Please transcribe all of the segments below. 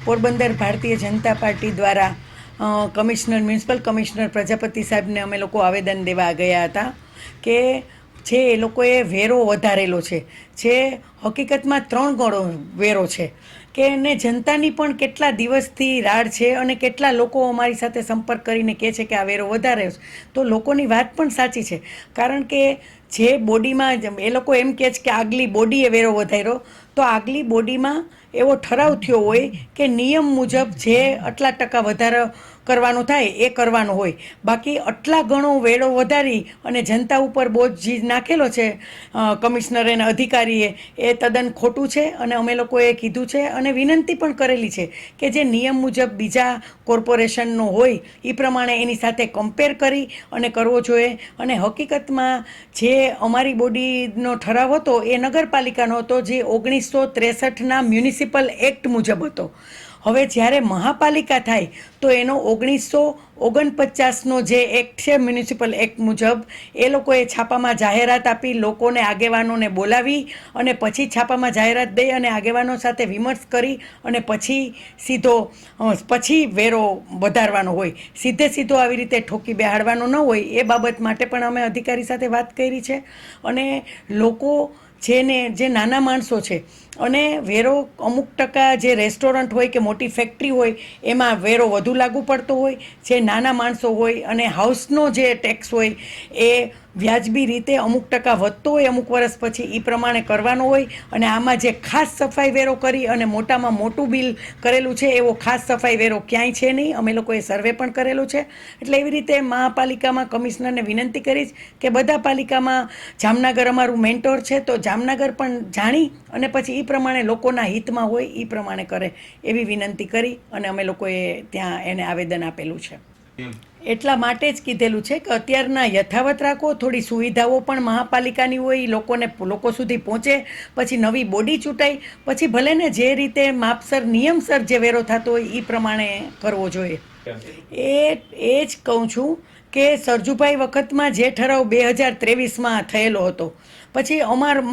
Porbandar Bharatiya Janata party દ્વારા municipal commissioner Prajapati સાહેબને અમે લોકો આવેદન દેવા ગયા હતા કે જે એ લોકોએ વેરો વધારેલો છે હકીકતમાં 3 ગણો વેરો છે કે એને જનતાની પણ કેટલા દિવસથી રાડ છે અને કેટલા લોકો અમારી સાથે સંપર્ક કરીને કહે છે કે આ વેરો વધારે છે. તો લોકોની વાત પણ સાચી છે, કારણ કે જે બોડીમાં એ લોકો એમ કહે છે કે આગલી બોડીએ વેરો વધાર્યો, તો આગલી બોડીમાં એવો ઠરાવ થયો હોય કે નિયમ મુજબ જે આટલા ટકા વધારો કરવાનું થાય એ કરવાનું હોય. બાકી આટલા ઘણો વેરો વધારી અને જનતા ઉપર બોજ જે નાખેલો છે કમિશનરે અને અધિકારીએ, એ તદ્દન ખોટું છે. અને અમે લોકોએ કીધું છે અને વિનંતી પણ કરેલી છે કે જે નિયમ મુજબ બીજા કોર્પોરેશનનો હોય એ પ્રમાણે એની સાથે કમ્પેર કરી અને કરવો જોઈએ. અને હકીકતમાં જે અમારી બોડીનો ઠરાવ હતો એ નગરપાલિકાનો હતો, જે 1963ના મ્યુનિસિપલ એક્ટ મુજબ હતો. હવે જ્યારે મહાપાલિકા થાય તો એનો 1949નો જે એક્ટ છે મ્યુનિસિપલ એક્ટ મુજબ, એ લોકોએ છાપામાં જાહેરાત આપી, લોકોને આગેવાનોને બોલાવી અને પછી છાપામાં જાહેરાત દઈ અને આગેવાનો સાથે વિમર્શ કરી અને પછી વેરો વધારવાનો હોય. સીધો આવી રીતે ઠોકી બેહાડવાનો ન હોય. એ બાબત માટે પણ અમે અધિકારી સાથે વાત કરી છે. અને લોકો જે નાના માણસો છે અને વેરો અમુક ટકા જે રેસ્ટોરન્ટ હોય કે મોટી ફેક્ટરી હોય એમાં વેરો વધુ લાગુ પડતો હોય, જે નાના માણસો હોય અને હાઉસનો જે ટેક્સ હોય એ વ્યાજબી રીતે અમુક ટકા વધતો હોય અમુક વર્ષ પછી, એ પ્રમાણે કરવાનો હોય. અને આમાં જે ખાસ સફાઈ વેરો કરી અને મોટામાં મોટું બિલ કરેલું છે એવો ખાસ સફાઈ વેરો ક્યાંય છે નહીં. અમે લોકોએ સર્વે પણ કરેલો છે. એટલે એવી રીતે મહાપાલિકામાં કમિશનરને વિનંતી કરીશ કે બધા પાલિકામાં, જામનગર અમારું મેન્ટોર છે તો જામનગર પણ જાણી અને પછી એ પ્રમાણે લોકોના હિતમાં હોય એ પ્રમાણે કરે એવી વિનંતી કરી અને અમે લોકોએ ત્યાં એને આવેદન આપેલું છે. એટલા માટે જ કીધેલું છે કે અત્યારના યથાવત રાખો, થોડી સુવિધાઓ પણ મહાપાલિકાની હોય એ લોકો સુધી પહોંચે. પછી નવી બોડી ચૂંટાય પછી ભલે ને જે રીતે માપસર નિયમસર જે વેરો થતો હોય એ પ્રમાણે કરવો જોઈએ. એ જ કહું છું કે સરજુભાઈ વખતમાં જે ઠરાવ 2023માં થયેલો હતો, પછી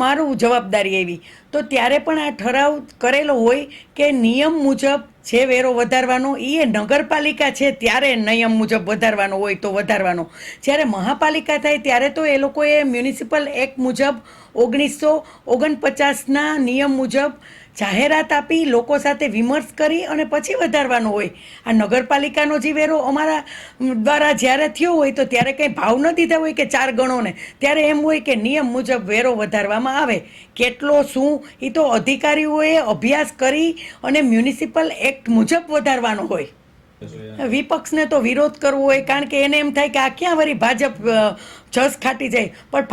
મારું જવાબદારી એવી, તો ત્યારે પણ આ ઠરાવ કરેલો હોય કે નિયમ મુજબ જે વેરો વધારવાનો એ નગરપાલિકા છે ત્યારે નિયમ મુજબ વધારવાનો હોય તો વધારવાનો. જ્યારે મહાપાલિકા થાય ત્યારે તો એ લોકોએ મ્યુનિસિપલ એક્ટ મુજબ 1949ના નિયમ મુજબ જાહેરાત આપી, લોકો સાથે વિમર્શ કરી અને પછી વધારવાનો હોય. આ નગરપાલિકાનો જે વેરો અમારા દ્વારા જ્યારે થયો હોય તો ત્યારે કંઈ ભાવ ન દીધા હોય કે 4 ગણોને, ત્યારે એમ હોય કે નિયમ મુજબ વેરો વધારવામાં આવે. કેટલો શું એ તો અધિકારીઓએ અભ્યાસ કરી અને મ્યુનિસિપલ એક્ટ મુજબ વધારવાનો હોય. વિપક્ષને તો વિરોધ કરવો હોય, કારણ કે એને એમ થાય કે આ ક્યાં વળી ભાજપ જસ ખાટી જાય. પણ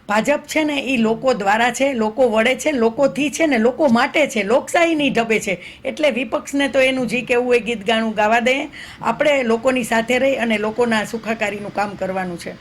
ભાજપ છે ને એ લોકો દ્વારા છે, લોકો વડે છે, લોકોથી છે ને લોકો માટે છે, લોકશાહીની ઢબે છે. એટલે વિપક્ષને તો એનું જે કહેવું હોય ગીત ગાણું ગાવા દે. આપણે લોકોની સાથે રહી અને લોકોના સુખાકારીનું કામ કરવાનું છે.